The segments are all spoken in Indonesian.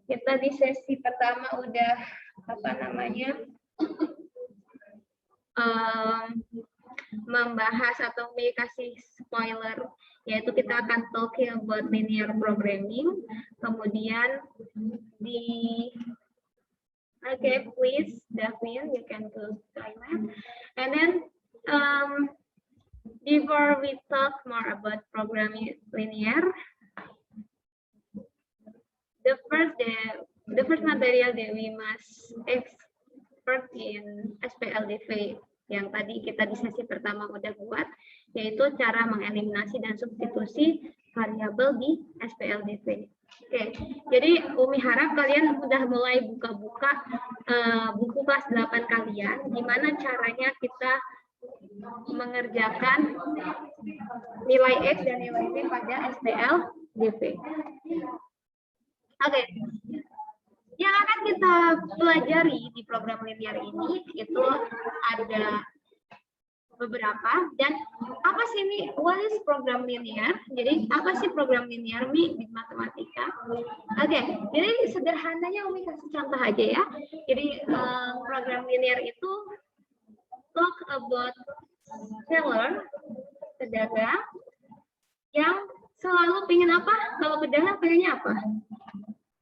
Kita di sesi pertama udah apa namanya membahas atau kasih spoiler, yaitu kita akan talking about linear programming. Kemudian di okay, please, Davin, you can go silent. And then before we talk more about programming linear, the first material that we must expert in SPLDV yang tadi kita di sesi pertama udah buat, yaitu cara mengeliminasi dan substitusi variabel di SPLDV. Oke, jadi Umi harap kalian udah mulai buka-buka buku kelas 8 kalian, gimana caranya kita mengerjakan nilai X dan nilai Y pada SPLDV. Oke, yang akan kita pelajari di program linear ini itu ada beberapa. Dan apa sih ini? What is program linear? Jadi apa sih program linear di matematika? Oke, jadi sederhananya Umi kasih contoh aja ya. Jadi program linear itu talk about seller, pedagang yang selalu pengen apa? Kalau pedagang pengennya apa?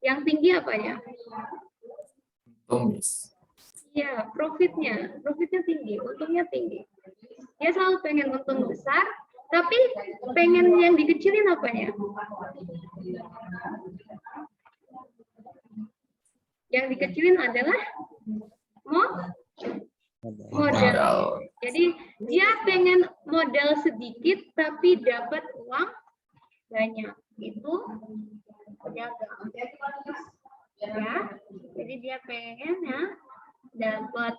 Yang tinggi apa ya? Ya, profitnya tinggi, untungnya tinggi. Dia selalu pengen untung besar, tapi pengen yang dikecilin apanya? Yang dikecilin adalah modal. Jadi dia pengen modal sedikit, tapi dapat uang banyak. Itu pedagang. Ya, jadi dia pengen ya dapat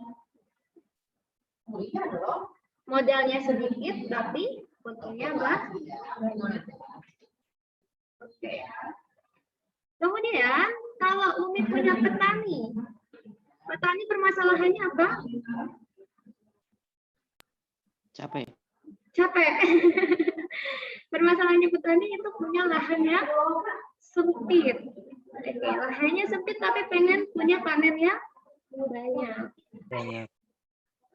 modalnya sedikit tapi untungnya banyak. Oke. Kemudian kalau Umi punya petani permasalahannya apa? Capek. Permasalahannya petani itu punya lahan yang sempit. Oke, lahannya sempit tapi pengen punya panen yang banyak.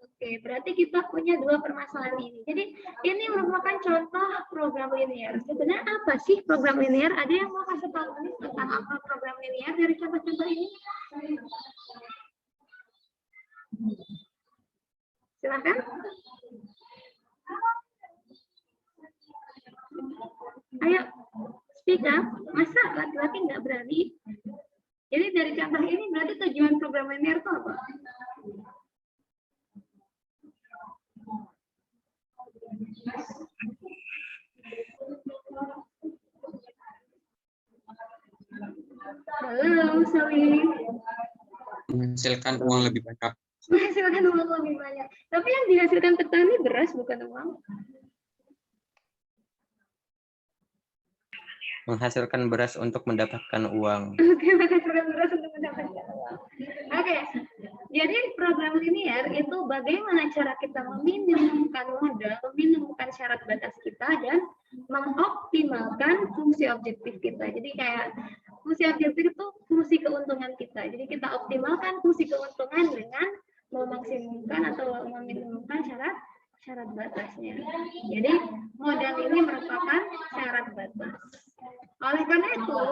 Oke, berarti kita punya dua permasalahan ini. Jadi ini merupakan contoh program linear. Sebenarnya apa sih program linear? Ada yang mau kasih tahu tentang apa program linear dari contoh-contoh ini? Silakan. Ayo, speak up. Masa laki-laki nggak berani? Jadi dari contoh ini berarti tujuan program linear itu apa? Halo, sorry. Menghasilkan uang lebih banyak. Menghasilkan uang lebih banyak. Tapi yang dihasilkan petani beras bukan uang. Menghasilkan beras untuk mendapatkan uang. Oke, menghasilkan beras untuk mendapatkan uang. Oke, jadi program linear itu bagaimana cara kita meminimumkan modal, meminimumkan syarat batas kita, dan mengoptimalkan fungsi objektif kita. Jadi kayak fungsi objektif itu fungsi keuntungan kita. Jadi kita optimalkan fungsi keuntungan dengan memaksimumkan atau meminimumkan syarat batasnya. Jadi modal ini merupakan syarat batas. Oleh karena itu,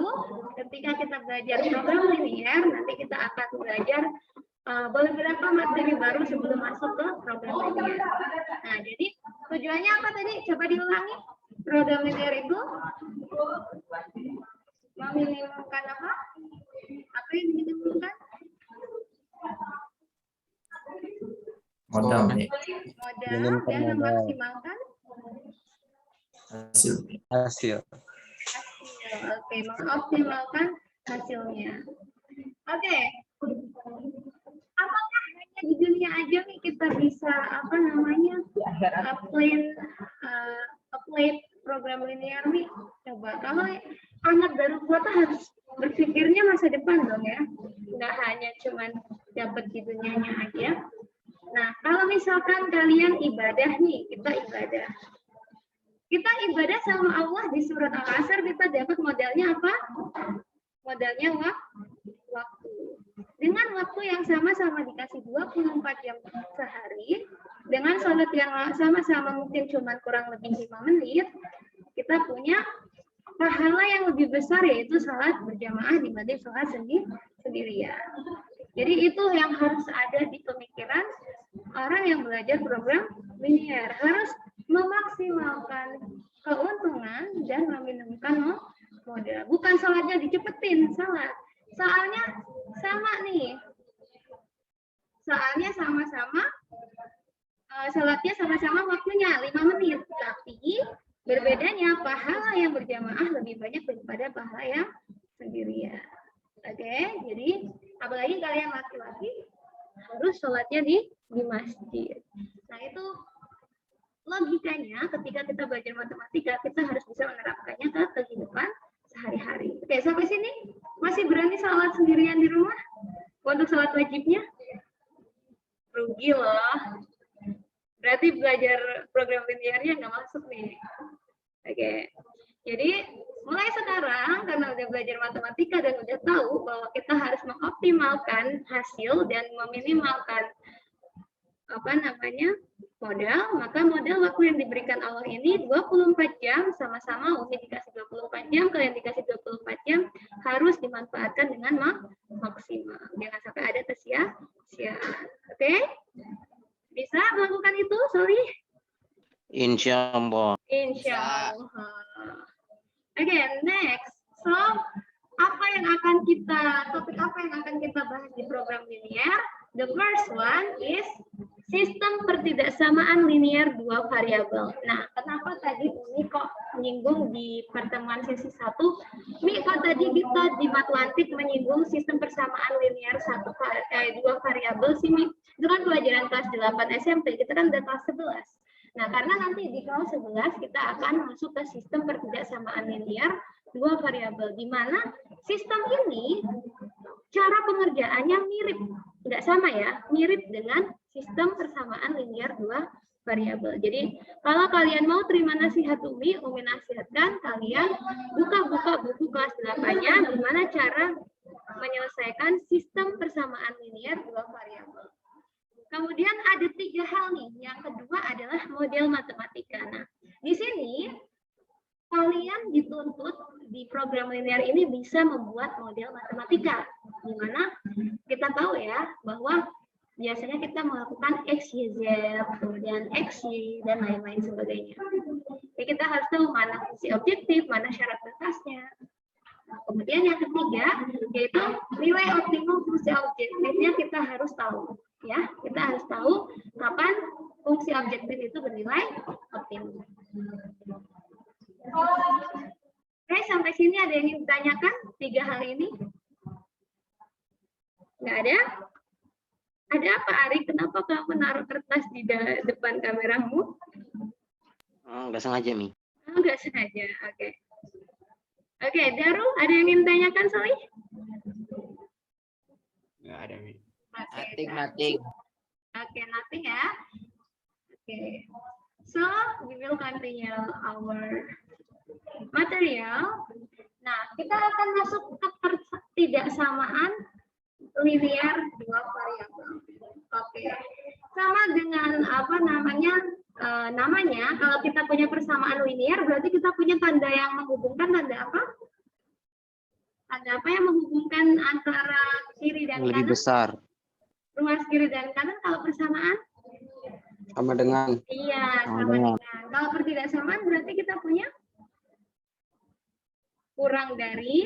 ketika kita belajar program linear, nanti kita akan belajar beberapa materi baru sebelum masuk ke program linear. Nah, jadi tujuannya apa tadi? Coba diulangi. Program linear itu meminimumkan apa? Apa yang diminimumkan? Modal dan memaksimalkan hasil. Oke, mengoptimalkan hasilnya. Oke. Apakah hanya di dunia aja nih kita bisa apply program linear nih? Coba kalau anak baru kuota harus berpikirnya masa depan dong ya. Nggak hanya cuman dapat di dunianya aja. Nah, kalau misalkan kalian ibadah nih, kita ibadah sama Allah di surat Al-Asr, kita dapat modalnya apa? Modalnya dengan waktu yang sama-sama dikasih 24 jam sehari, dengan sholat yang sama-sama mungkin cuma kurang lebih 5 menit, kita punya pahala yang lebih besar, yaitu sholat berjamaah dibanding sholat sendirian. Jadi itu yang harus ada di pemikiran orang yang belajar program linear. Harus memaksimalkan keuntungan dan meminimumkan modal. Bukan sholatnya dicepetin, salah. Soalnya sama nih. Soalnya sama-sama, sholatnya sama-sama waktunya 5 menit. Tapi berbedanya pahala yang berjamaah lebih banyak daripada pahala yang sendirian. Oke, jadi apalagi kalian laki-laki harus sholatnya di masjid. Nah itu logikanya ketika kita belajar matematika kita harus bisa menerapkannya ke kehidupan sehari-hari. Oke, sampai sini masih berani sholat sendirian di rumah untuk sholat wajibnya? Rugi loh. Berarti belajar program linearnya nggak masuk nih. Oke, jadi mulai sekarang karena udah belajar matematika dan udah tahu bahwa kita harus mengoptimalkan hasil dan meminimalkan modal, maka modal waktu yang diberikan Allah ini 24 jam sama-sama, Umi dikasih 24 jam, kalian dikasih 24 jam, harus dimanfaatkan dengan maksimal. Jangan sampai ada kesia-siaan. Oke? Bisa melakukan itu, Soli? Insya Allah. Insya Allah. Oke, next. So, topik apa yang akan kita bahas di program linear? The first one is sistem pertidaksamaan linear dua variabel. Nah, kenapa tadi Umi kok menyinggung di pertemuan sesi 1? Mi, kok tadi kita di matematik menyinggung sistem persamaan linear dua variabel sih, Mi? Itu kan pelajaran kelas 8 SMP, kita kan udah kelas 11. Nah, karena nanti di kelas 11 kita akan masuk ke sistem pertidaksamaan linear dua variabel, di mana sistem ini cara pengerjaannya mirip, nggak sama ya, mirip dengan sistem persamaan linear dua variabel. Jadi kalau kalian mau terima nasihat Umi nasihatkan kalian buka buku kelas 8-nya gimana cara menyelesaikan sistem persamaan linear dua variabel. Kemudian ada 3 hal nih. Yang kedua adalah model matematika. Nah, di sini kalian dituntut di program linear ini bisa membuat model matematika. Di mana kita tahu ya bahwa biasanya kita melakukan X, Y, Z, kemudian X, Y, dan lain-lain sebagainya. Jadi kita harus tahu mana fungsi objektif, mana syarat batasnya. Nah, kemudian yang ketiga yaitu nilai optimum fungsi objektifnya kita harus tahu. Ya, kita harus tahu kapan fungsi objektif itu bernilai optimum. Oke, sampai sini ada yang ingin ditanyakan 3 hal ini? Nggak ada? Ada apa, Ari? Kenapa kamu menaruh kertas di depan kameramu? Nggak sengaja, Mi. Nggak sengaja, oke. Oke, Daru, ada yang ingin ditanyakan, Soli? Nggak ada, Mi. Nothing. Okay, nothing ya. Okay. So we will continue our material. Nah, kita akan masuk ke pertidaksamaan linear dua variabel. Oke. Sama dengan namanya, kalau kita punya persamaan linear berarti kita punya tanda yang menghubungkan, tanda apa? Tanda apa yang menghubungkan antara kiri dan kanan? Lebih besar. Ruas kiri dan kanan kalau persamaan? Sama dengan. Iya, sama dengan. Kalau pertidaksamaan berarti kita punya kurang dari,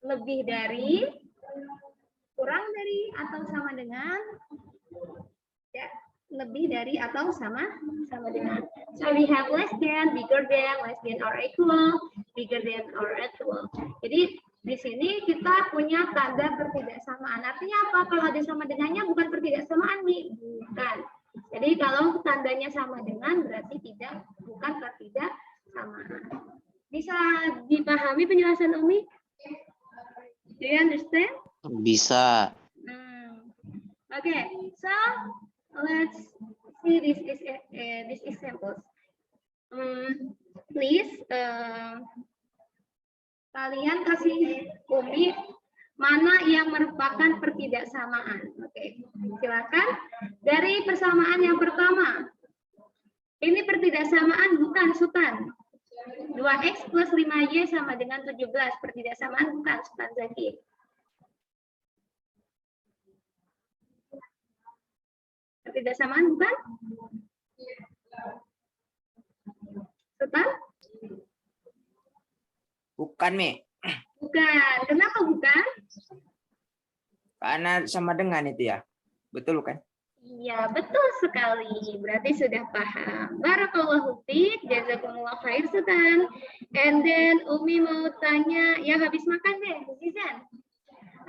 lebih dari, kurang dari, atau sama dengan, ya, lebih dari atau sama dengan. So we have less than, bigger than, less than or equal, bigger than or equal. Jadi di sini kita punya tanda pertidaksamaan. Artinya apa? Kalau ada sama dengannya bukan pertidaksamaan, nih. Bukan. Jadi kalau tandanya sama dengan berarti bukan pertidaksamaan. Bisa dipahami penjelasan Umi? Do you understand? Bisa. Okay, so let's see these examples. Please, kalian kasih Umi mana yang merupakan pertidaksamaan. Oke, silakan. Dari persamaan yang pertama. Ini pertidaksamaan bukan, Sultan? 2x plus 5y sama dengan 17. Pertidaksamaan bukan, Sultan Zaki? Pertidaksamaan bukan? Sultan? Bukan, Mi. Bukan. Kenapa bukan? Karena sama dengan itu ya. Betul kan? Iya, betul sekali. Berarti sudah paham. Barakallahu fiik, jazakumullah khair, Sultan. And then Umi mau tanya, ya habis makan deh, Zizan.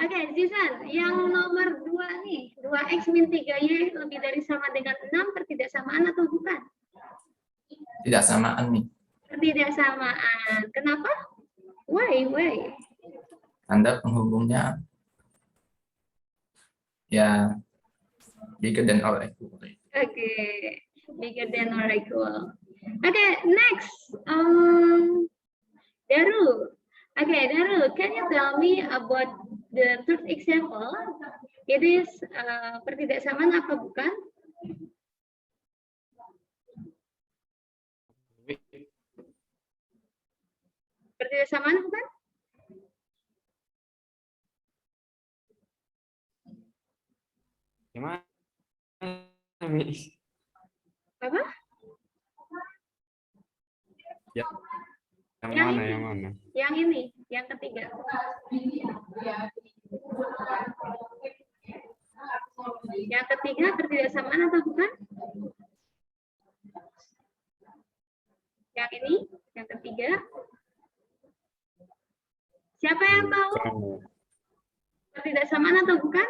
Oke, Zizan, yang nomor 2 nih, 2x min 3y lebih dari sama dengan 6, pertidaksamaan atau bukan? Tidak samaan nih. Pertidaksamaan. Kenapa? Why? Tanda penghubungnya ya bigger than or equal. Oke, bigger than or equal. Oke, next. Darul. Okay, Darul, can you tell me about the third example? It is pertidaksamaan apa bukan? Pertidaksamaan bukan? Gimana? Apa? Ya. Yang Yang mana? ini. Yang mana? Yang ini, yang ketiga. Yang ketiga pertidaksamaan atau bukan? Yang ini, yang ketiga. Siapa yang tahu pertidaksamaan atau bukan?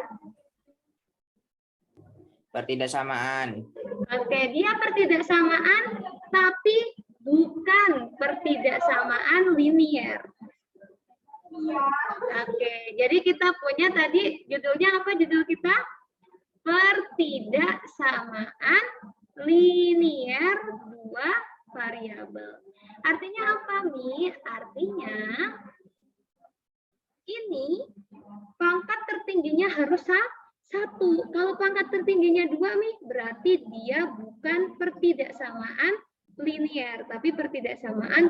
Pertidaksamaan. Oke, dia pertidaksamaan tapi bukan pertidaksamaan linier. Oke, jadi kita punya tadi judulnya apa judul kita? Pertidaksamaan linier dua variabel. Artinya apa, Mi? Artinya ini pangkat tertingginya harus satu. Kalau pangkat tertingginya 2, Mi, berarti dia bukan pertidaksamaan linier, tapi pertidaksamaan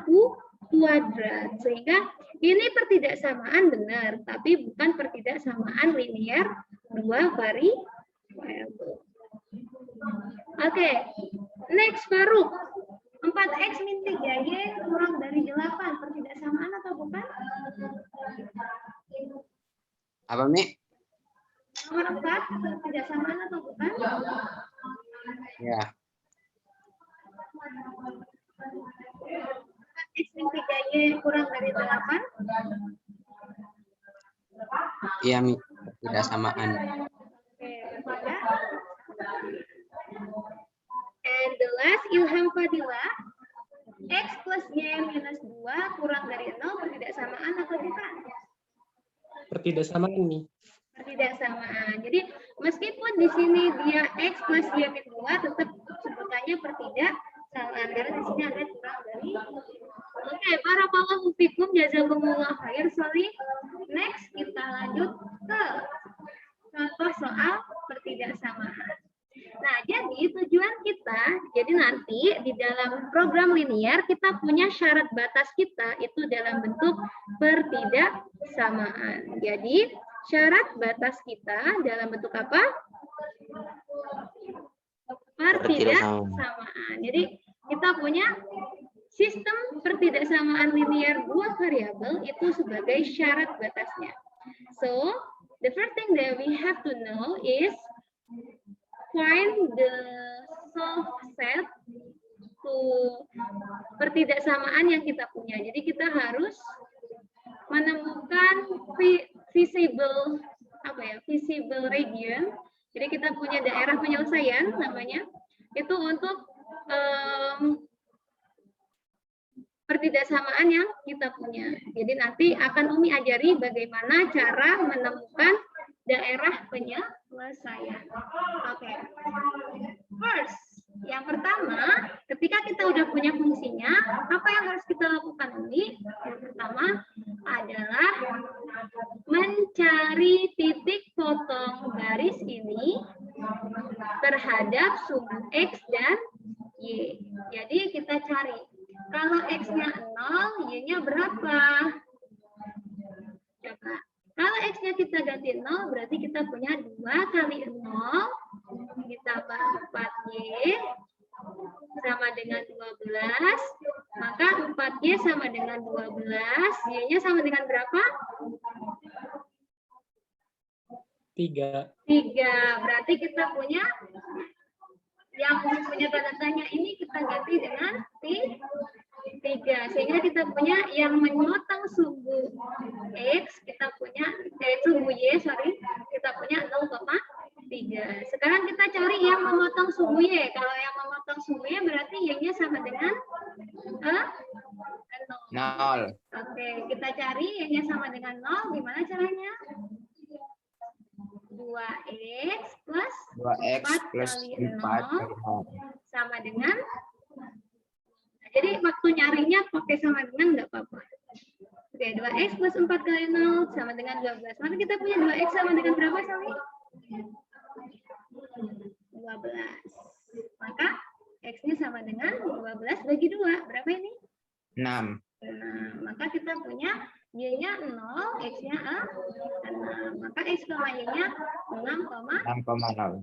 kuadrat. Sehingga ini pertidaksamaan benar, tapi bukan pertidaksamaan linier dua variabel. Oke, next Faruk. 4x min 3y kurang dari 8, pertidaksamaan atau bukan? Apa, Mi? Nomor 4, pertidaksamaan atau bukan? Ya. 4x min 3y kurang dari 8. Iya, Mi. Tidak samaan. Oke, tidak. And the last, Ilham Fadila. X plus Y minus 2 kurang dari 0, pertidaksamaan atau bukan? Pertidaksamaan nih. Pertidaksamaan. Jadi meskipun di sini dia X plus Y min 2 tetap sebutannya pertidaksamaan karena di sini ada kurang dari. Oke, barakallahu fikum, jazakumullah khair. Sorry. Next kita lanjut ke contoh soal pertidaksamaan. Nah, jadi tujuan kita, jadi nanti di dalam program linear kita punya syarat batas kita itu dalam bentuk pertidaksamaan. Jadi syarat batas kita dalam bentuk apa? Pertidaksamaan. Jadi kita punya sistem pertidaksamaan linear dua variabel itu sebagai syarat batasnya. So, the first thing that we have to know is find the solve set to pertidaksamaan yang kita punya. Jadi kita harus menemukan visible region. Jadi kita punya daerah penyelesaian namanya. Itu untuk pertidaksamaan yang kita punya. Jadi nanti akan Umi ajari bagaimana cara menemukan daerah penyelesaian. Oke. First, yang pertama, ketika kita udah punya fungsinya, apa yang harus kita lakukan ini? Yang pertama adalah mencari titik garis ini terhadap sumbu X dan Y. Jadi kita cari. Kalau X-nya 0, Y-nya berapa? Coba. Kalau X-nya kita ganti 0, berarti kita punya 2 kali 0 ditambah 4Y sama dengan 12. Maka 4Y sama dengan 12. Y-nya sama dengan berapa? 3. 3. Berarti kita punya yang punya tanda tanya ini kita ganti dengan 3. Sehingga kita punya yang memotong sumbu X, kita punya sumbu Y, kita punya 0,3. Sekarang kita cari yang memotong sumbu Y. Kalau yang memotong sumbu Y berarti Y-nya sama dengan 0. Oke, kita cari Y-nya sama dengan 0. Gimana caranya? 2X plus 2X 4 plus kali 4 kali 0. sama dengan, jadi waktu nyarinya pakai sama dengan nggak apa-apa. Oke, 2X plus 4 kali 0 sama dengan 12. Maka kita punya 2X sama dengan berapa, Sally? 12. Maka X-nya sama dengan 12 bagi 2. Berapa ini? 6. Nah, maka kita punya Y-nya 0, X-nya 6. Maka X sama Y-nya 6,0. 6,0.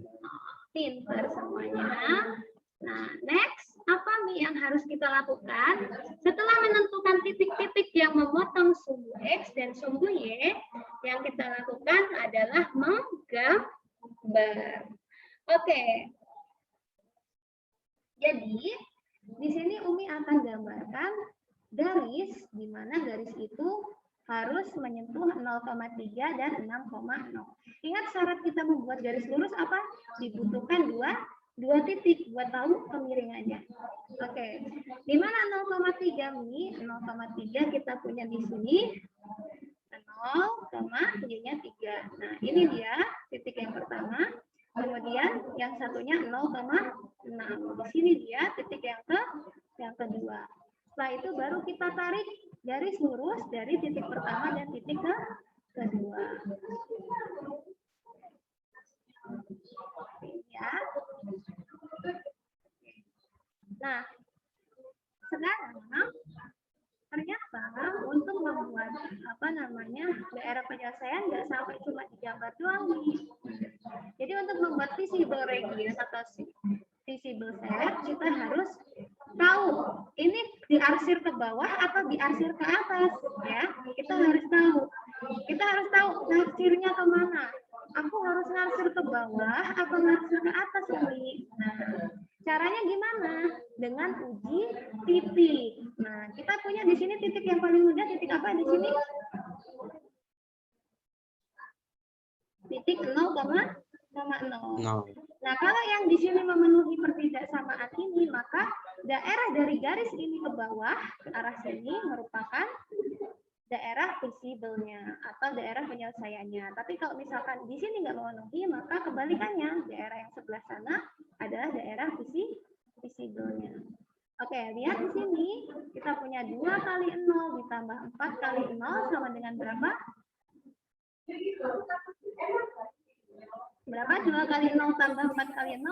Pinter semuanya. Nah, next, apa nih yang harus kita lakukan? Setelah menentukan titik-titik yang memotong sumbu X dan sumbu Y, yang kita lakukan adalah menggambar. Oke. Jadi, di sini Umi akan gambarkan garis, di mana garis itu harus menyentuh 0,3 dan 6,0. Ingat syarat kita membuat garis lurus apa? Dibutuhkan dua titik buat tahu kemiringannya. Oke, di mana 0,3 Mi? 0,3 kita punya di sini 0, Y-nya 3. Nah, ini dia titik yang pertama. Kemudian yang satunya 0,6. Di sini dia titik yang kedua. Setelah itu baru kita tarik garis lurus dari titik pertama dan titik kedua. Ya. Nah, sekarang ternyata untuk membuat daerah penyelesaian nggak sampai cuma digambar doang nih. Jadi untuk membuat visible radius atau visible set, kita harus tahu ini diarsir ke bawah atau diarsir ke atas, ya. Kita harus tahu narsirnya kemana. Aku harus narsir ke bawah atau narsir ke atas ini. Nah, caranya gimana? Dengan uji titik. Nah, kita punya di sini titik yang paling mudah, titik apa di sini? Titik 0,0. Nah, kalau yang di sini memenuhi pertidaksamaan ini, maka daerah dari garis ini ke bawah ke arah sini merupakan daerah visible-nya atau daerah penyelesaiannya. Tapi kalau misalkan di sini nggak memenuhi, maka kebalikannya, daerah yang sebelah sana adalah daerah visible-nya. Oke, lihat di sini kita punya 2 kali 0 ditambah 4 kali 0 sama dengan berapa? Berapa? 2 kali 0 tambah 4 kali 0?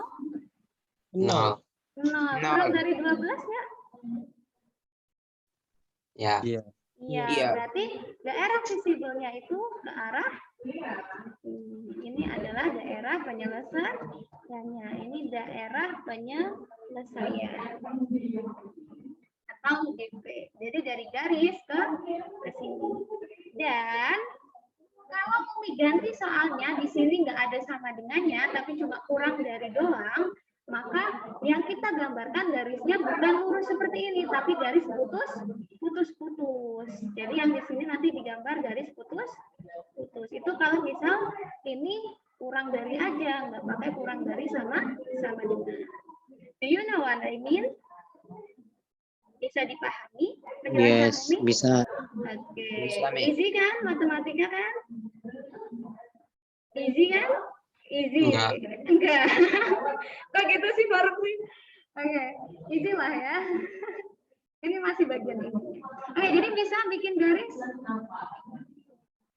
0. 0. Kurang dari 12 ya? Ya. Iya. Iya, berarti daerah visible-nya itu ke arah ini adalah daerah penyelesaiannya. Ini daerah penyelesaian atau DP. Jadi dari garis ke sini. Dan kalau Umi ganti soalnya di sini nggak ada sama dengannya, tapi cuma kurang dari doang, maka yang kita gambarkan garisnya bukan lurus seperti ini, tapi garis putus-putus. Jadi yang di sini nanti digambar garis putus-putus. Itu kalau misal ini kurang dari aja, nggak pakai kurang dari sama dengan. Do you know what I mean? Bisa dipahami? Yes, Umi? bisa. Oke. Bisa, Mi. Easy kan matematika kan? Easy kan? Easy. Enggak. Kok gitu sih Farukli? Oke, easy lah ya. Ini masih bagian ini. Oke, jadi bisa bikin garis?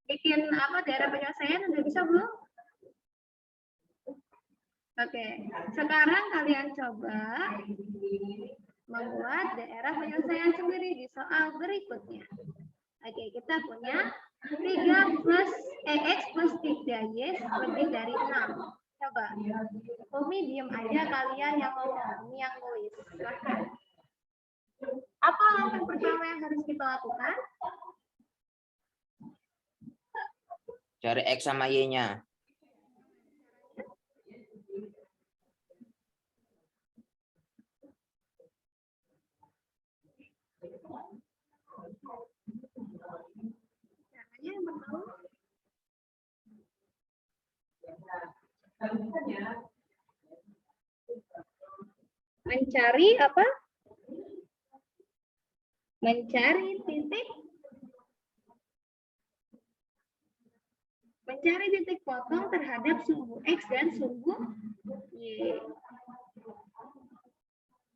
Bikin apa daerah penyelesaian udah bisa belum? Oke, sekarang kalian coba membuat daerah penyelesaian sendiri di soal berikutnya. Oke, kita punya 3 plus X plus 3Y lebih dari 6. Coba. Umi diem aja, kalian yang ngomong, Umi yang nulis. Silahkan. Apa langkah pertama yang harus kita lakukan? Cari X sama Y-nya. Caranya yang pertama. Mencari apa? Mencari titik. Mencari titik potong terhadap sumbu X dan sumbu Y.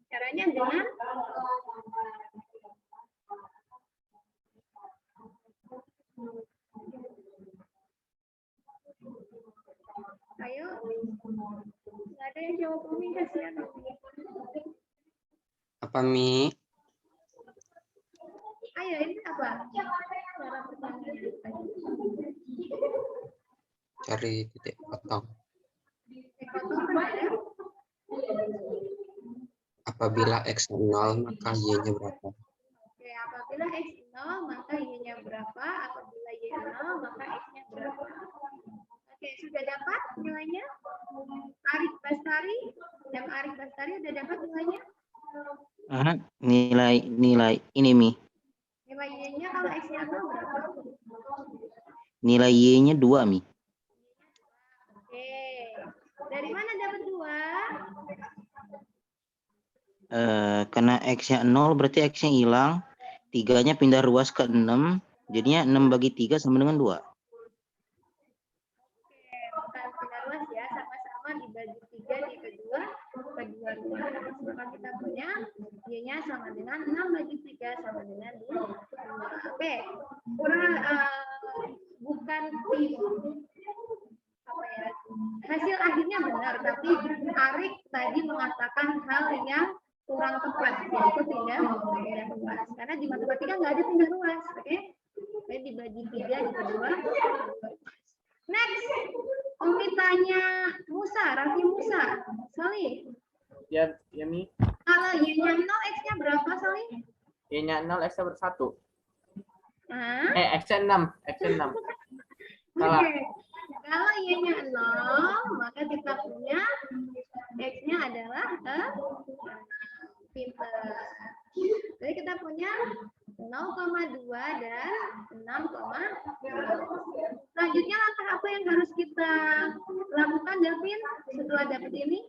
Caranya dengan ayo, nggak ada yang jawab Umi, kasihan Umi. Apa, Mi? Ayo, ini apa? Cara pertanyaannya. Cari titik potong. Titik potong terhadap Apabila X 0, maka Y-nya berapa? Oke, apabila X 0, maka Y-nya berapa? Apabila Y 0, maka X-nya berapa? Oke, sudah dapat nilainya? Arif Bastari, dan Arif Bastari udah dapat nilainya? Nilai ini Mi. Nilai Y-nya kalau X-nya 0 berapa? Nilai Y-nya 2 Mi. Oke, dari mana dapat 2? Karena X-nya 0 berarti X-nya hilang. 3-nya pindah ruas ke 6. Jadinya 6 bagi 3 sama dengan 2. Bukan pindah ruas ya, sama-sama dibagi 3 di kedua ruas. Maka kita punya Y-nya sama dengan 6 bagi 3 sama dengan 2. Oke, bukan apa ya, hasil akhirnya benar, tapi Arik tadi mengatakan hal yang kurang tepat, yaitu pindah ruas. Karena di matematika nggak ada pindah ruas, oke? Jadi dibagi 3 di kedua. Next, Umi tanya Musa, Raffi Musa, Salih. Ya, Mi. Kalau Y-nya 0, X-nya berapa, Salih? Y-nya 0, X-nya 1. Hah? X-nya 6. X-nya 6. Oke. Kalau Y-nya 0, maka kita punya X-nya adalah pinter. Jadi kita punya 0,2 dan 6,2. Selanjutnya langkah apa yang harus kita lakukan, Davin, setelah dapat ini?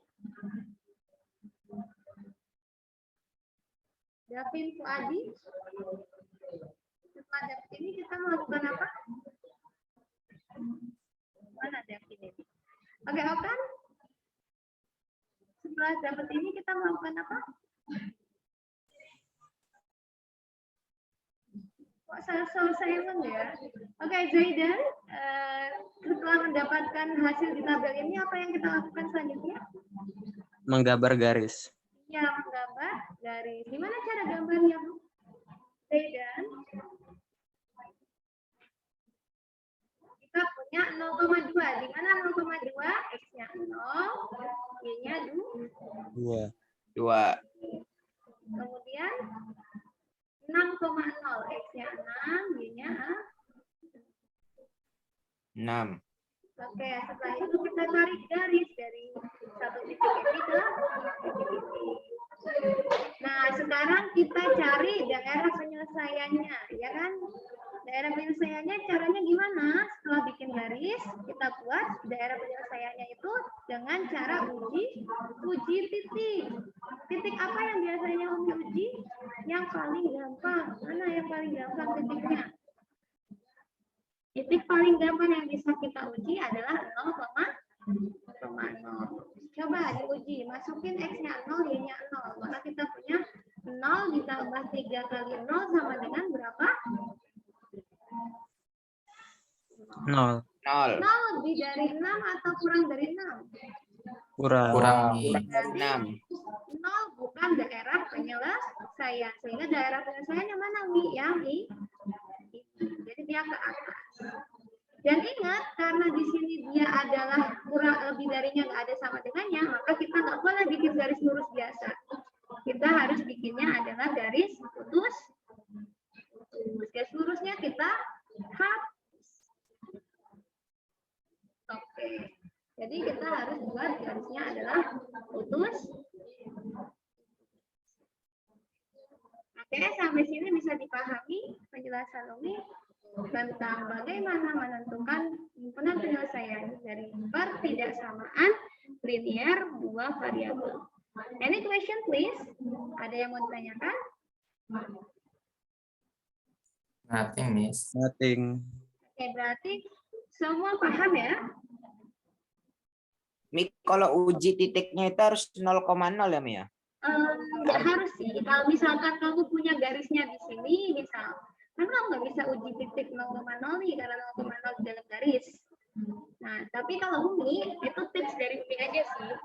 Davin Fuadi, setelah dapat ini kita melakukan apa? Mana Davin ini? Oke, Okan? Setelah dapat ini kita melakukan apa? Kok silent ya? Oke, Zaidan, setelah mendapatkan hasil di tabel ini, apa yang kita lakukan selanjutnya? Menggambar garis. Ya, menggambar garis. Gimana cara gambarnya, Bu? Zaidan? Kita punya 0,2. Di mana 0,2? X-nya 0, Y-nya 2. 2. Kemudian 6,0, X-nya 6, Y-nya 6. Oke, setelah itu kita tarik garis dari satu titik ini ke titik ini. Nah, sekarang kita cari daerah penyelesaiannya, ya kan? Daerah penyelesaiannya caranya gimana? Setelah bikin garis, kita buat daerah penyelesaiannya itu dengan cara uji titik. Titik apa yang biasanya Umi uji? Yang paling gampang. Mana yang paling gampang titiknya? Titik paling gampang yang bisa kita uji adalah 0,0. Coba diuji, masukin X-nya 0, Y-nya 0. Maka kita punya 0 ditambah 3 kali 0 sama dengan berapa? 0. 0. 0 lebih dari 6 atau kurang dari 6? Kurang. Kurang Mi. Berarti 6. 0 bukan daerah penyelesaian. Sehingga daerah penyelesaian yang mana Mi? Yang ini. Jadi dia ke atas. Dan ingat, karena di sini dia adalah kurang lebih darinya nggak ada sama dengannya, maka kita nggak boleh bikin garis lurus biasa. Kita harus bikinnya adalah garis putus. Garis lurusnya kita hapus. Oke. Jadi kita harus buat garisnya adalah putus. Oke, sampai sini bisa dipahami penjelasan Umi tentang bagaimana menentukan himpunan penyelesaian dari pertidaksamaan linear dua variabel. Any question please? Ada yang mau ditanyakan? Nothing, Miss. Nothing. Oke, berarti semua paham ya? Mi, kalau uji titiknya itu harus 0,0 ya, Mi ya? Nggak harus sih. Kalau misalkan kamu punya garisnya di sini, misal, kan kamu nggak bisa uji titik 0,0 nih karena 0,0 di dalam garis. Nah, tapi kalau Umi, itu tips dari Umi aja sih.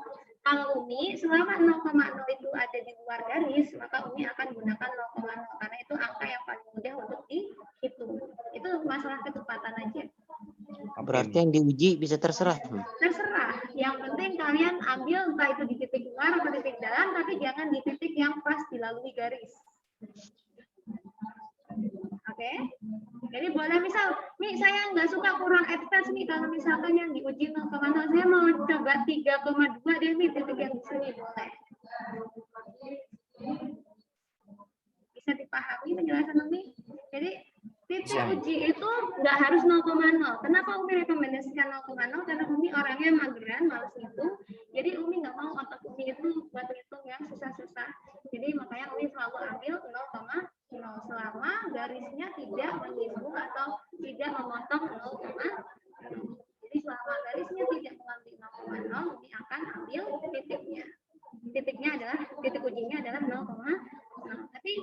Kalau Umi, selama 0,0 itu ada di luar garis, maka Umi akan gunakan 0,0 karena itu angka yang paling mudah untuk dihitung. Itu masalah ketepatan aja. Berarti yang diuji bisa terserah. Mi. Terserah. Yang penting kalian ambil entah itu di titik luar atau titik dalam, tapi jangan di titik yang pas dilalui garis. Oke? Jadi boleh misal, Mi saya nggak suka kurang ekstens nih kalau misalkan yang diuji 0,0, saya mau coba 3,2 deh Mi, titik yang di sini boleh. Bisa dipahami penjelasan Umi? Jadi titik Bisa. uji itu nggak harus 0,0. Kenapa Umi rekomendasikan 0,0? Karena Umi orangnya mageran, malas hitung. Jadi Umi nggak mau otak Umi itu buat hitung yang susah-susah. Jadi makanya Umi selalu ambil 0,0 selama garisnya tidak menyinggung atau tidak memotong 0,0. Jadi selama garisnya tidak mengambil 0,0, Umi akan ambil titiknya. Titiknya adalah, titik ujinya adalah 0,0. Tapi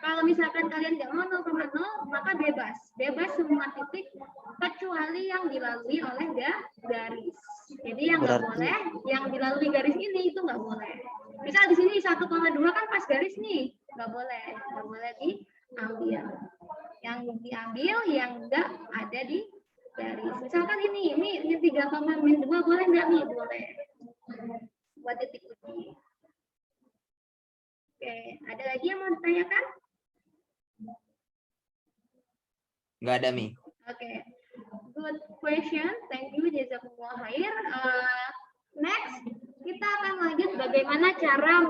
kalau misalkan kalian tidak mau 0,0, maka bebas. Bebas semua titik kecuali yang dilalui oleh garis. Jadi yang nggak Berarti- boleh, yang dilalui garis ini itu nggak boleh. Misal di sini 1,2 kan pas garis nih, nggak boleh diambil. Yang diambil yang nggak ada di garis. Misalkan ini 3,2 boleh nggak nih? Boleh. Buat titik uji. Oke, ada lagi yang mau ditanyakan? Nggak ada, Mi. Oke, good question. Thank you, jazakumullah khair. Next, kita akan lanjut bagaimana cara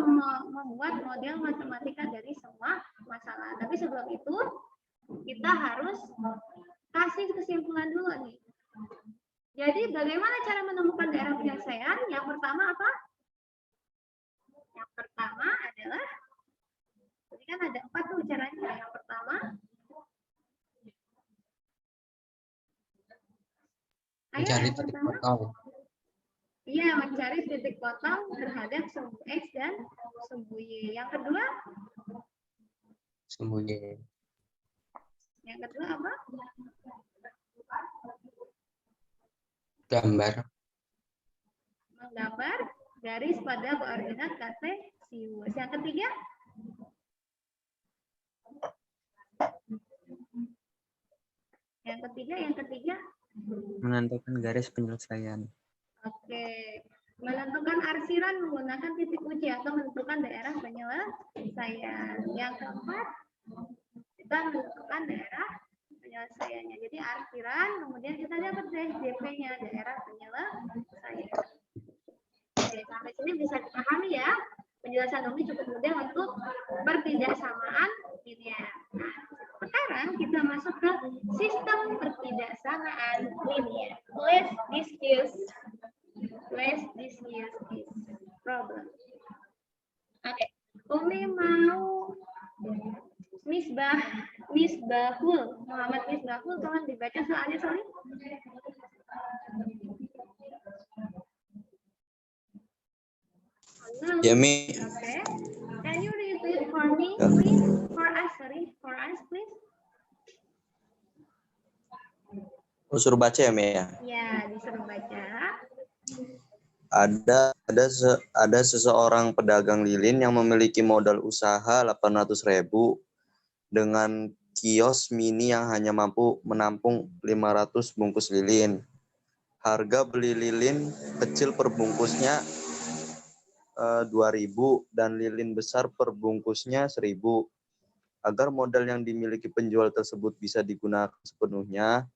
membuat model matematika dari semua masalah. Tapi sebelum itu, kita harus kasih kesimpulan dulu nih. Jadi, bagaimana cara menemukan daerah penyelesaian? Yang pertama apa? Yang pertama adalah, jadi kan ada 4 tuh caranya. Yang pertama, Mencari titik potong. Iya, mencari titik potong terhadap sumbu X dan sumbu Y. Yang kedua? Sembunyi. Yang kedua apa? Gambar. Menggambar garis pada koordinat kartesius. Yang ketiga? Yang ketiga? Menentukan garis penyelesaian. Oke. Menentukan arsiran menggunakan titik uji atau menentukan daerah penyelesaian. Yang keempat, kita menentukan daerah penyelesaiannya. Jadi arsiran, kemudian kita dapat deh DP-nya, daerah penyelesaian. Oke, sampai sini bisa dipahami ya. Penjelasan Umi cukup mudah untuk pertidaksamaan linear. Nah, sekarang kita masuk ke sistem pertidaksamaan linear. Let's discuss this problem. Oke, Umi mau Misbahul, Muhammad Misbahul, tolong dibaca soalnya, sorry. Ya, Mi. Okay. Can you read it for me, please? For us, please. Suruh baca ya, Mi ya? Ya, disuruh baca. Ada seseorang pedagang lilin yang memiliki modal usaha 800.000 dengan kios mini yang hanya mampu menampung 500 bungkus lilin. Harga beli lilin kecil per bungkusnya 2.000 dan lilin besar per bungkusnya 1.000. Agar modal yang dimiliki penjual tersebut bisa digunakan sepenuhnya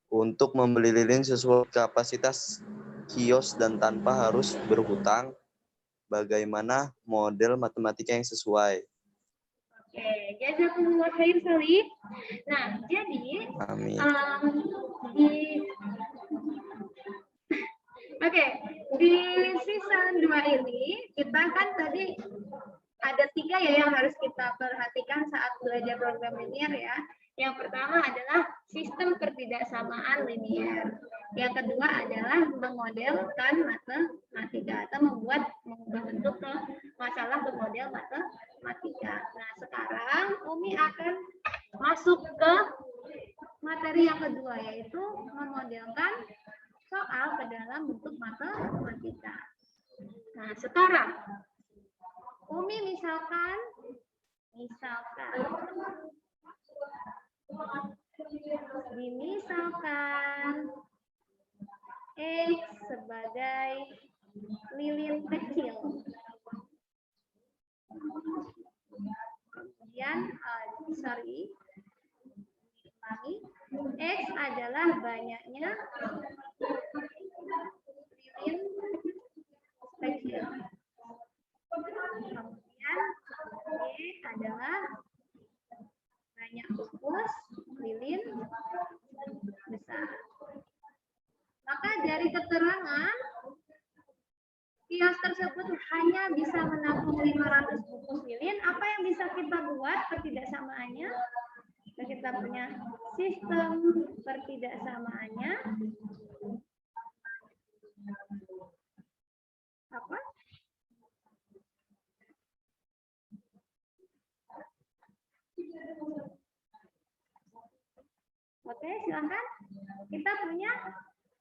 untuk membeli lilin sesuai kapasitas kios dan tanpa harus berhutang, bagaimana model matematika yang sesuai? Oke, jazakumullah khair Salih. Nah, jadi Amin. di season 2 ini kita kan tadi ada 3 ya yang harus kita perhatikan saat belajar program linier ya. Yang pertama adalah sistem ketidaksamaan linier. Yang kedua adalah memodelkan matematika atau mengubah bentuk ke masalah bermodel matematika. Nah, sekarang Umi akan masuk ke materi yang kedua, yaitu memodelkan soal ke dalam bentuk matematika. Nah, sekarang Umi misalkan dimisalkan X sebagai lilin kecil. Kemudian, X adalah banyaknya lilin kecil. Kemudian, Y adalah banyak bungkus lilin besar. Maka dari keterangan kios tersebut hanya bisa menampung 500 bungkus lilin, apa yang bisa kita buat pertidaksamaannya? Dan kita punya sistem pertidaksamaannya apa? Oke, silakan. Kita punya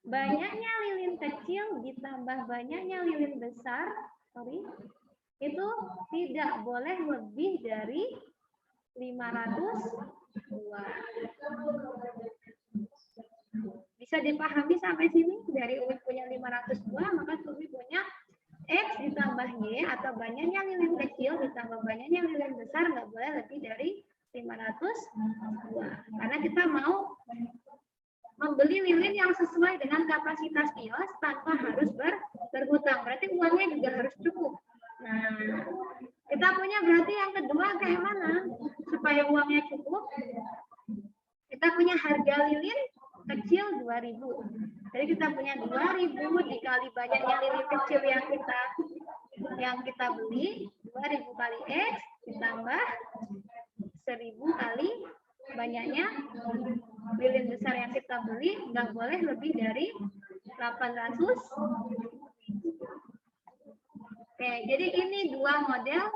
banyaknya lilin kecil ditambah banyaknya lilin besar, itu tidak boleh lebih dari 502. Bisa dipahami sampai sini? Dari Umi punya 502, maka Umi punya X ditambah Y atau banyaknya lilin kecil ditambah banyaknya lilin besar nggak boleh lebih dari 502. Karena kita mau membeli lilin yang sesuai dengan kapasitas kios tanpa harus berhutang. Berarti uangnya juga harus cukup. Nah, kita punya berarti yang kedua kayak mana? Supaya uangnya cukup, kita punya harga lilin kecil 2.000. Jadi kita punya 2.000 dikali banyaknya lilin kecil yang kita beli, 2.000 kali X ditambah 1.000 kali banyaknya lilin besar yang kita beli, nggak boleh lebih dari 800. Oke, jadi ini dua model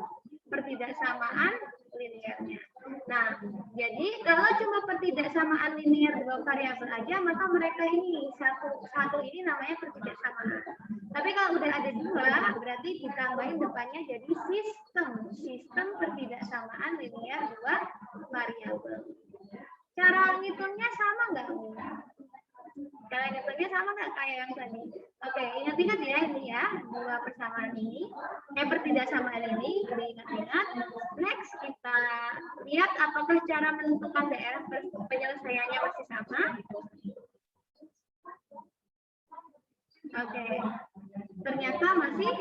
pertidaksamaan liniernya. Nah, jadi kalau cuma pertidaksamaan linier dua variabel aja, maka mereka ini satu ini namanya pertidaksamaan. Tapi kalau udah ada dua, berarti ditambahin depannya jadi sistem pertidaksamaan linier dua variabel. Cara ngitungnya sama nggak? Cara ngitungnya sama nggak kayak yang tadi? Oke, ingat-ingat ya ini ya, dua persamaan ini, pertidaksamaan ini, diingat-ingat. Next kita lihat apakah cara menentukan daerah penyelesaiannya masih sama. Oke, ternyata masih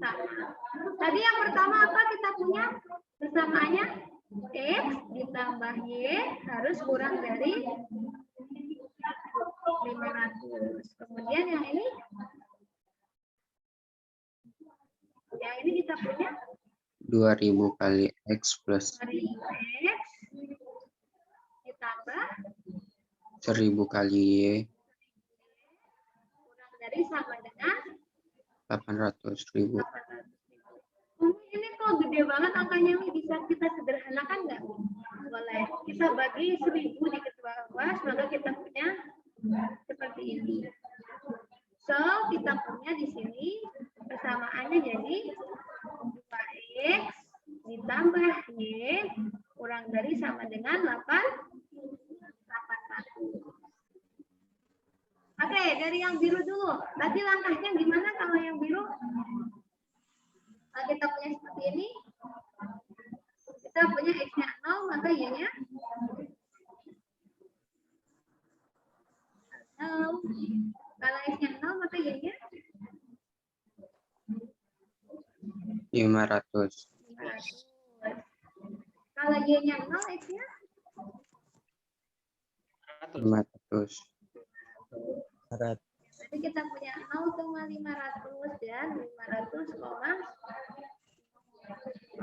sama. Tadi yang pertama apa kita punya persamaannya? X ditambah Y harus kurang dari 500. Kemudian yang ini kita punya 2.000 kali X plus 2.000 X ditambah 1.000 kali Y kurang dari sama dengan 800.000. Ini kok gede banget angkanya, bisa kita sederhanakan nggak? Boleh. Kita bagi 1.000 dikit bawah, maka kita punya seperti ini. So, kita punya di sini persamaannya jadi 2x ditambah y kurang dari sama dengan 800. Oke, dari yang biru dulu. Tadi langkahnya gimana kalau yang biru? Kalau kita punya seperti ini, kita punya x-nya 0, maka y-nya 0. Kalau x-nya 0, maka y-nya 500. 500. Kalau y-nya 0, x-nya 500. Jadi kita punya 0,500 dan 500,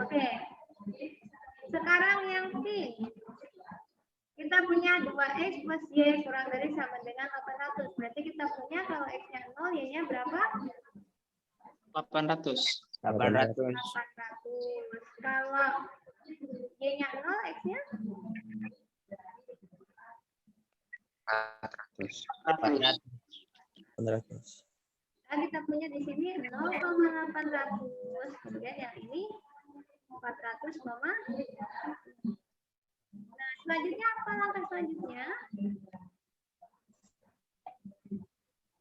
oke. Sekarang yang pink. Kita punya 2x plus y kurang dari sama dengan 800. Berarti kita punya kalau x-nya 0, y-nya berapa? 800. 800. 800. Kalau y-nya 0, x-nya 400. 800. Nah, kita punya di sini 0,800. Kemudian yang ini 400, nah, selanjutnya apa langkah selanjutnya?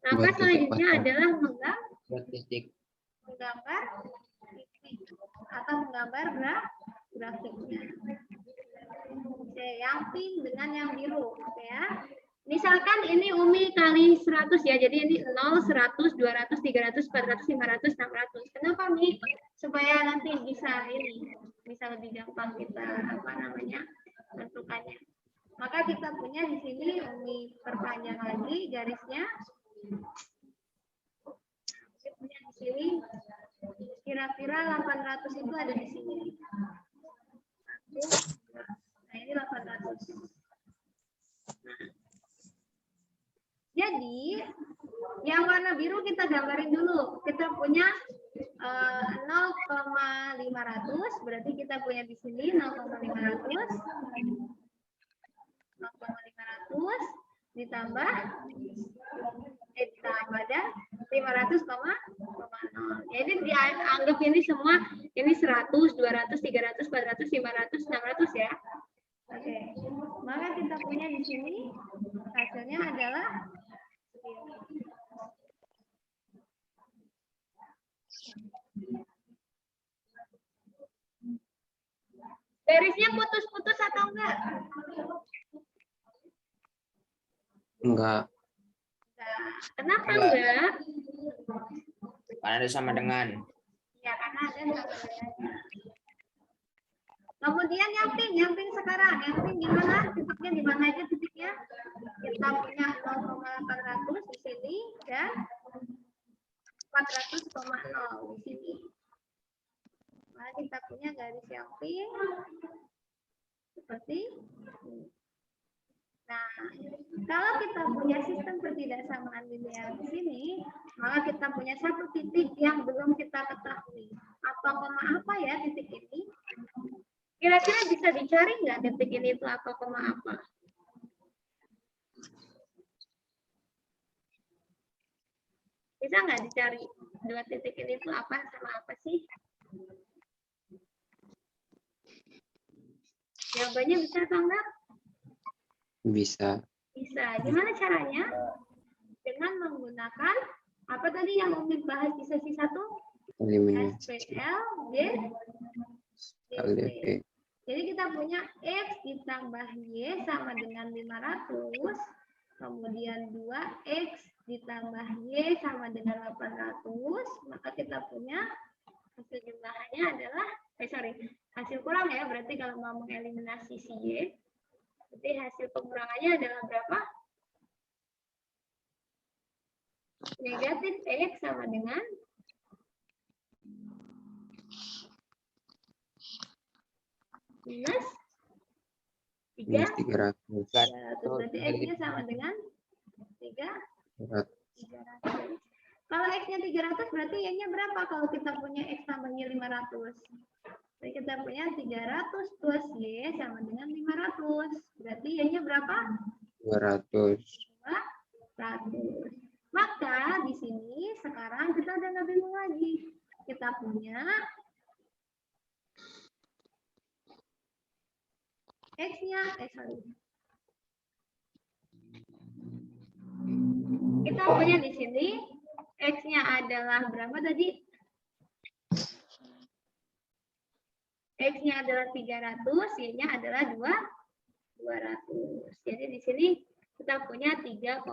Langkah selanjutnya adalah menggambar titik atau menggambar grafiknya. Oke, yang pink dengan yang biru, oke ya. Misalkan ini Umi kali 100 ya, jadi ini 0, 100, 200, 300, 400, 500, 600. Kenapa Mi? Supaya nanti bisa lebih gampang kita menentukannya. Maka kita punya di sini Umi perpanjang lagi garisnya. Kita punya di sini kira-kira 800 itu ada di sini. Nah, ini 800. Jadi, yang warna biru kita gambarin dulu. Kita punya 0,500, berarti kita punya di sini 0,500 ditambah dan 500,0. Jadi dianggap ini semua ini 100, 200, 300, 400, 500, 600 ya. Oke. Maka kita punya di sini hasilnya adalah garisnya putus-putus atau enggak? Enggak. Kenapa enggak? Karena ada sama dengan. Ya, karena ada sama dengannya. Kemudian yang pink sekarang. Yang pink gimana? Titiknya di mana aja titiknya? Kita punya 0,800 di sini dan 400,0 di sini. Nah, kita punya garis yang pink seperti ini. Nah, kalau kita punya sistem ketidaksamaan linear di sini, maka kita punya satu titik yang belum kita ketahui. Apa koma apa ya titik ini? Kira-kira bisa dicari nggak titik ini itu apa koma apa? Bisa nggak dicari dua titik ini itu apa sama apa sih? Jawabannya bisa atau enggak? Bisa. Bisa. Gimana caranya? Dengan menggunakan apa tadi yang Umi bahas di sesi 1? Eliminasi. SPL, LDP. Jadi kita punya X ditambah Y sama dengan 500. Kemudian 2X ditambah Y sama dengan 800. Maka kita punya hasil jumlahannya adalah, hasil kurang ya. Berarti kalau mau mengeliminasi si Y, berarti hasil pengurangannya adalah berapa? Negatif X sama dengan minus 300. Berarti X-nya sama dengan 300. Kalau X-nya 300 berarti Y-nya berapa kalau kita punya X tambahnya 500? Jadi kita punya 300 plus Y sama dengan 500. Berarti Y-nya berapa? 200. 200. Maka di sini sekarang kita udah nggak bingung lagi. Kita punya X-nya, kita punya di sini X-nya adalah berapa tadi? X-nya adalah 300, Y-nya adalah 200. Jadi di sini kita punya 3,2.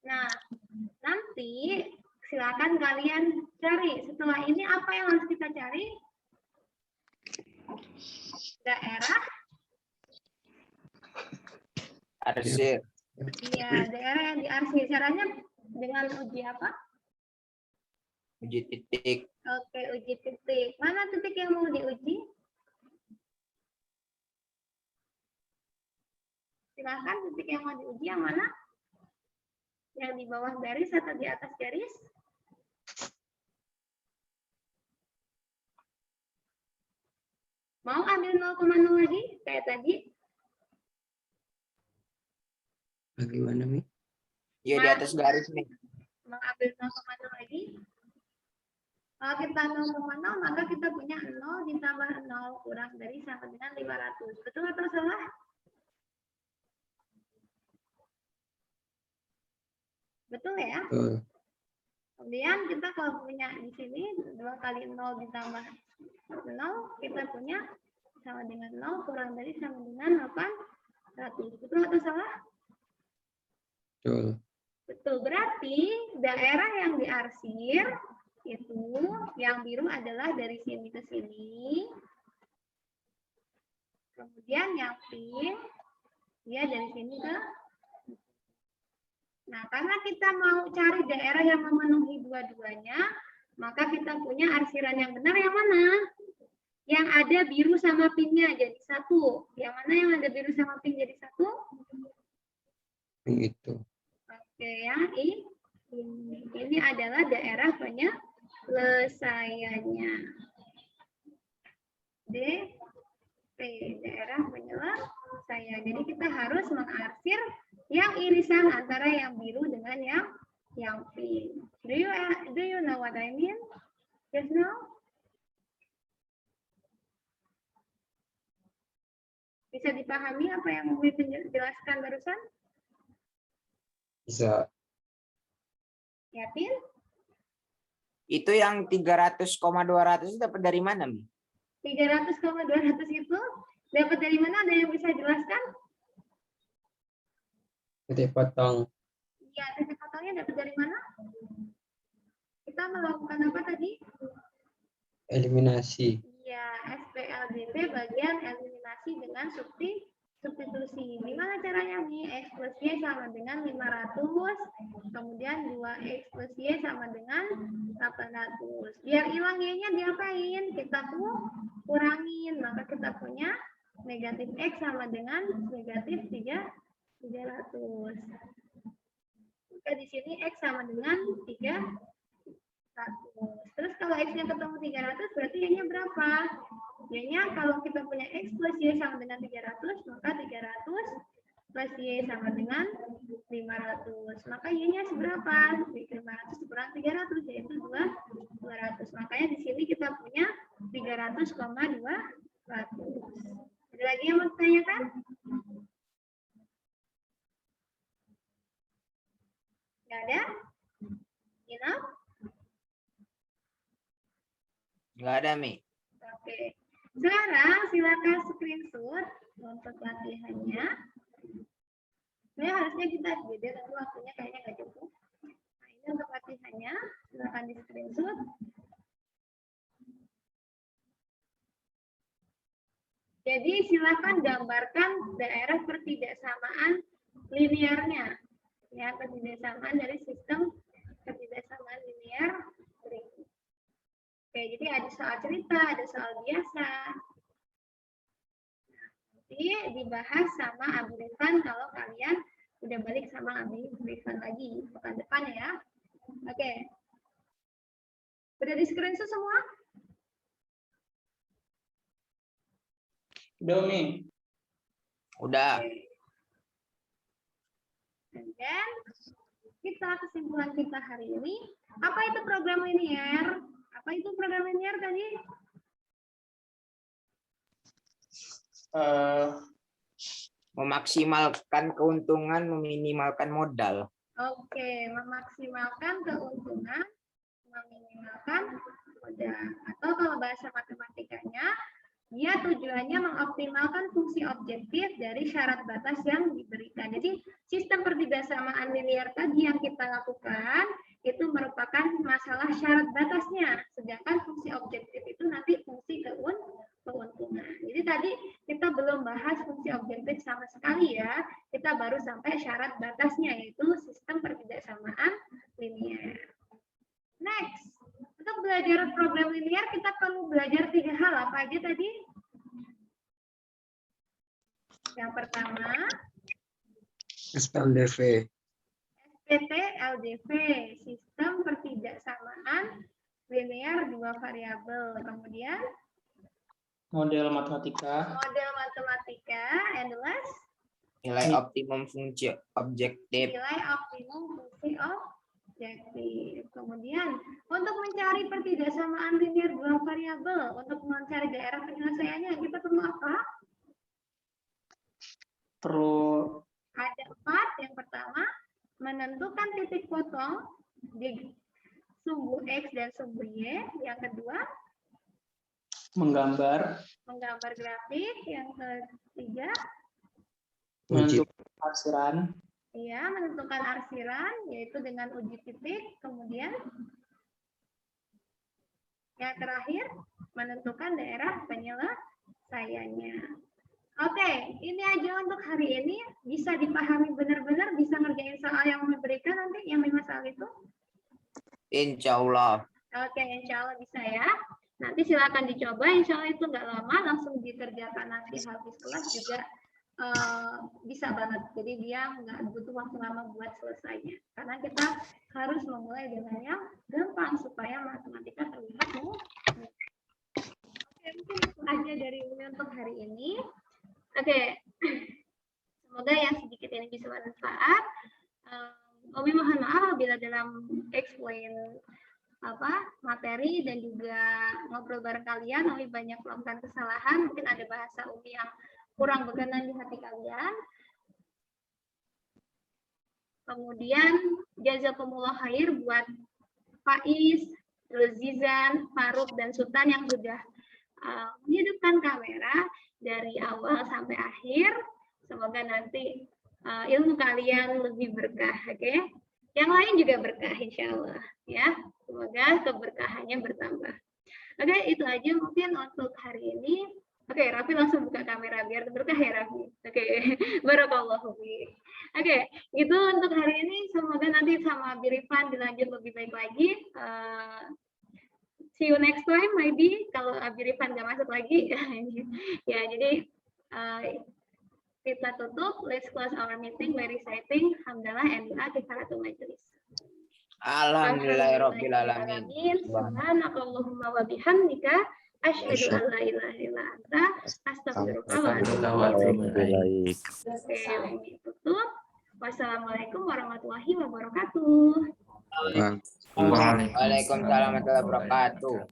Nah, nanti silakan kalian cari. Setelah ini apa yang harus kita cari? Daerah. Arsir. Iya, daerah yang diarsir. Caranya dengan uji apa? Uji titik. Oke, uji titik. Mana titik yang mau diuji? Silahkan titik yang mau diuji yang mana? Yang di bawah garis atau di atas garis? Mau ambil 0,0 lagi kayak tadi? Bagaimana, Mi? Ya di atas garis nih. Mau ambil 0,0 lagi? Kalau kita 0,0 maka kita punya 0 ditambah 0 kurang dari sama dengan 500. Betul atau salah? Betul ya? Betul. Kemudian kita kalau punya di sini 2 kali 0 ditambah 0, kita punya sama dengan 0 kurang dari sama dengan 800. Betul atau salah? Betul. Betul. Berarti daerah yang diarsir itu yang biru adalah dari sini ke sini. Kemudian yang pink dia dari sini ke. Nah, karena kita mau cari daerah yang memenuhi dua-duanya, maka kita punya arsiran yang benar yang mana? Yang ada biru sama pinknya jadi satu. Yang mana yang ada biru sama pink jadi satu? Itu. Oke, yang ini adalah daerah penyelesaiannya. DP, daerah penyelesaian. Jadi kita harus mengarsir yang irisan antara yang biru dengan yang pink. Do you know what I mean? Yes, no? Bisa dipahami apa yang Umi jelaskan barusan? Bisa. Yakin? Itu yang 300,200 dapat dari mana, Mi? 300,200 itu dapat dari mana? Ada yang bisa jelaskan? Titik potong. Iya, titik potongnya dapat dari mana? Kita melakukan apa tadi? Eliminasi. Iya, SPLDP bagian eliminasi dengan substitusi. Gimana caranya nih? X plus Y sama dengan 500, kemudian 2X plus Y sama dengan 800. Biar hilang Y-nya diapain? Kita kurangin, maka kita punya negatif X sama dengan negatif 300. Maka di sini X sama dengan 300. Terus kalau X-nya ketemu 300, berarti Y-nya berapa? Y-nya kalau kita punya X plus Y sama dengan 300, maka 300 plus Y sama dengan 500. Maka Y-nya seberapa? 500 kurang 300, yaitu 200. Makanya di sini kita punya 300,200. Ada lagi yang mau ditanyakan? Nggak ada? You know? Nggak ada, Mi. Oke. Sekarang silakan screenshot untuk latihannya. Ini harusnya kita beda, tapi waktunya kayaknya nggak cukup. Nah, ini untuk latihannya. Silakan di screenshot. Jadi silakan gambarkan daerah pertidaksamaan linearnya. Ya, pertidaksamaan dari sistem pertidaksamaan linear berikut. Oke, jadi ada soal cerita, ada soal biasa. Nanti dibahas sama Abi Rifan kalau kalian udah balik sama Abi Rifan lagi pekan depan ya. Oke. Udah di screenshot semua? Udah, Mi. Udah. And then kesimpulan kita hari ini. Apa itu program linier? Apa itu program linier tadi? Memaksimalkan keuntungan, meminimalkan modal. Oke, memaksimalkan keuntungan, meminimalkan modal. Atau kalau bahasa matematikanya, dia tujuannya mengoptimalkan fungsi objektif dari syarat batas yang diberikan. Jadi sistem pertidasamaan linear tadi yang kita lakukan itu merupakan masalah syarat batasnya, sedangkan fungsi objektif itu nanti fungsi keuntungan. Jadi tadi kita belum bahas fungsi objektif sama sekali ya, kita baru sampai syarat batasnya yaitu sistem pertidaksamaan linear. Next. Untuk belajar program linear kita perlu belajar 3 hal. Apa aja tadi? Yang pertama, SPLDV. SPT LDV, sistem pertidaksamaan linear 2 variabel. Kemudian Model matematika. model matematika, and the last Nilai optimum fungsi objektif. nilai optimum fungsi objektif. Kemudian untuk mencari pertidaksamaan linear 2 variabel, untuk mencari daerah penyelesaiannya kita perlu apa? Perlu Ada 4. Yang pertama, menentukan titik potong di sumbu X dan sumbu Y. Yang kedua, menggambar, grafik. Yang ketiga, Uji. menentukan arsiran, ya, menentukan arsiran, yaitu dengan uji titik. Kemudian, yang terakhir, menentukan daerah penyelesaiannya. Oke, ini aja untuk hari ini. Bisa dipahami benar-benar, bisa ngerjain soal yang diberikan nanti, yang 5 soal itu. Insya Allah. Oke, insya Allah bisa ya. Nanti silakan dicoba, insya Allah itu nggak lama, langsung dikerjakan nanti habis kelas juga bisa banget. Jadi dia nggak butuh waktu lama buat selesainya. Karena kita harus memulai dengan yang gampang supaya matematika terlihat mudah. Oke, mungkin itu aja dari Umi untuk hari ini. Oke, semoga yang sedikit ini bisa bermanfaat. Umi mohon maaf bila dalam explain materi dan juga ngobrol bareng kalian, Umi banyak melakukan kesalahan. Mungkin ada bahasa Umi yang kurang berkenan di hati kalian. Kemudian jazakumullah khair buat Faiz, Zizan, Faruk, dan Sultan yang sudah menghidupkan kamera dari awal sampai akhir. Semoga nanti ilmu kalian lebih berkah, oke? Yang lain juga berkah, insya Allah. Ya, semoga keberkahannya bertambah. Oke, itu aja mungkin untuk hari ini. Oke, Raffi langsung buka kamera biar berkah ya, Raffi. Oke, barakallahu fiik. Oke, itu untuk hari ini. Semoga nanti sama Birifan dilanjut lebih baik lagi. See you next time, maybe kalau Birifan nggak masuk lagi. Ya, jadi kita tutup. Let's close our meeting by reciting Hamdalah and Kifaratul Majlis. Alhamdulillahirabbil alamin. Subhanakallahumma wa bihamdika asyhadu an la ilaha illa anta astaghfiruka wa atubu ilaik. Oke, tutup. Wassalamualaikum warahmatullahi wabarakatuh. Waalaikumsalam warahmatullahi wabarakatuh.